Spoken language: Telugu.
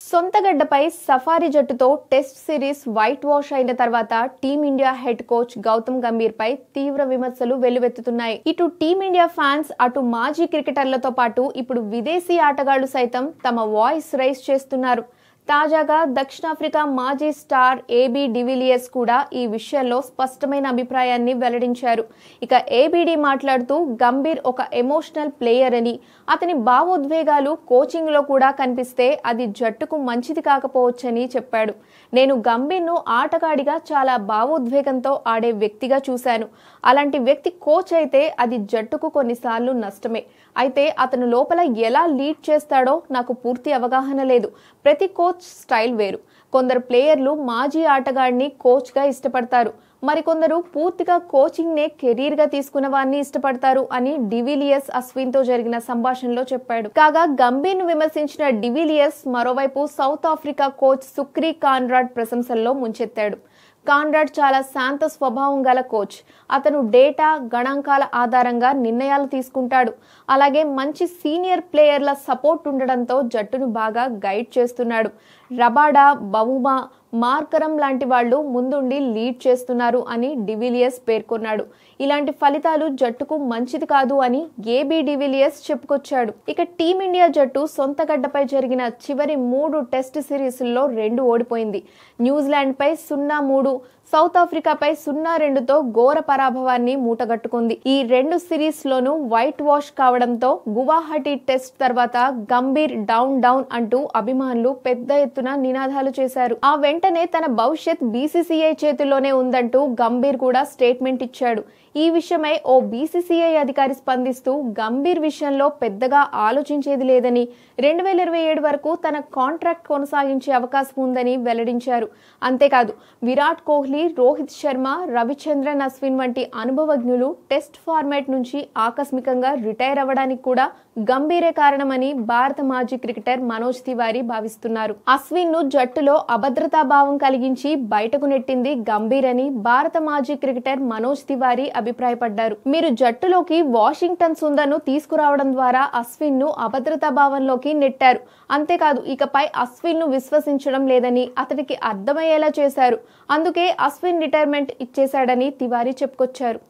సొంతగడ్డపై సఫారీ జట్టుతో టెస్ట్ సిరీస్ వైట్ వాష్ అయిన తర్వాత Team India head coach Gautam Gambhir పై తీవ్ర విమర్శలు వెల్లువెత్తుతున్నాయి. ఇటు టీమిండియా ఫ్యాన్స్, అటు మాజీ క్రికెటర్లతో పాటు ఇప్పుడు విదేశీ ఆటగాళ్లు సైతం తమ వాయిస్ రైజ్ చేస్తున్నారు. తాజాగా దక్షిణాఫ్రికా మాజీ స్టార్ ఏబీ డివిలియర్స్ కూడా ఈ విషయంలో స్పష్టమైన అభిప్రాయాన్ని వెల్లడించారు. ఇక ఏబీడీ మాట్లాడుతూ గంభీర్ ఒక ఎమోషనల్ ప్లేయర్ అని, అతని భావోద్వేగాలు కోచింగ్ లో కూడా కనిపిస్తే అది జట్టుకు మంచిది కాకపోవచ్చని చెప్పాడు. నేను గంభీర్ను ఆటగాడిగా చాలా భావోద్వేగంతో ఆడే వ్యక్తిగా చూశాను. అలాంటి వ్యక్తి కోచ్ అయితే అది జట్టుకు కొన్నిసార్లు నష్టమే. అయితే అతను లోపల ఎలా లీడ్ చేస్తాడో నాకు పూర్తి అవగాహన లేదు. ప్రతి కోచ్ స్టైల్ వేరు. కొందరు ప్లేయర్లు మాజీ ఆటగాడిని కోచ్ గా ఇష్టపడతారు, మరికొందరు పూర్తిగా కోచింగ్ నే కెరీర్ గా తీసుకున్న వారిని ఇష్టపడతారు అని డివిలియర్స్ అశ్విన్ తో జరిగిన సంభాషణలో చెప్పాడు. కాగా గంభీర్ ను విమర్శించిన డివిలియర్స్ మరోవైపు South Africa coach Shukri Conrad ప్రశంసల్లో ముంచెత్తాడు. కాన్రాడ్ చాలా శాంత స్వభావం గల కోచ్. అతను డేటా, గణాంకాల ఆధారంగా నిర్ణయాలు తీసుకుంటాడు. అలాగే మంచి సీనియర్ ప్లేయర్ల సపోర్ట్ ఉండడంతో జట్టును బాగా గైడ్ చేస్తున్నాడు. రబాడా, బవుమా, మార్కరం లాంటి వాళ్లు ముందుండి లీడ్ చేస్తున్నారు అని డివిలియర్స్ పేర్కొన్నాడు. ఇలాంటి ఫలితాలు జట్టుకు మంచిది కాదు అని ఏబీ డివిలియర్స్ చెప్పుకొచ్చాడు. ఇక టీమిండియా జట్టు సొంతగడ్డపై జరిగిన చివరి 3 టెస్ట్ సిరీస్ల్లో 2 ఓడిపోయింది. న్యూజిలాండ్ పై 0-3, సౌత్ ఆఫ్రికాపై 0-2తో ఘోర పరాభవాన్ని మూటగట్టుకుంది. ఈ 2 సిరీస్ లోనూ వైట్ వాష్ కావడంతో గువాహటి టెస్ట్ తర్వాత గంభీర్ డౌన్ అంటూ అభిమానులు పెద్ద ఎత్తున నినాదాలు చేశారు. ఆ వెంటనే తన భవిష్యత్ బీసీసీఐ చేతుల్లోనే ఉందంటూ గంభీర్ కూడా స్టేట్మెంట్ ఇచ్చాడు. ఈ విషయమై ఓ బీసీసీఐ అధికారి స్పందిస్తూ గంభీర్ విషయంలో పెద్దగా ఆలోచించేది లేదని, 2027 వరకు తన కాంట్రాక్ట్ కొనసాగించే అవకాశం ఉందని వెల్లడించారు. అంతేకాదు విరాట్ కోహ్లీ, రోహిత్ శర్మ, రవిచంద్రన్ అశ్విన్ వంటి అనుభవజ్ఞులు టెస్ట్ ఫార్మాట్ నుంచి ఆకస్మికంగా రిటైర్ అవ్వడానికి కూడా గంభీరే కారణమని భారత మాజీ క్రికెటర్ మనోజ్ తివారీ భావిస్తున్నారు. అశ్విన్ ను జట్టులో అభద్రతాభావం కలిగించి బయటకు నెట్టింది గంభీర్ అని భారత మాజీ క్రికెటర్ మనోజ్ తివారీ అభిప్రాయపడ్డారు. మీరు జట్టులోకి వాషింగ్టన్ సుందర్ను తీసుకురావడం ద్వారా అశ్విన్ ను అభద్రతాభావంలోకి నెట్టారు. అంతేకాదు ఇకపై అశ్విన్ ను విశ్వసించడం లేదని అతడికి అర్థమయ్యేలా చేశారు. అందుకే అశ్విన్ రిటైర్మెంట్ ఇచ్చేశాడని తివారీ చెప్పుకొచ్చారు.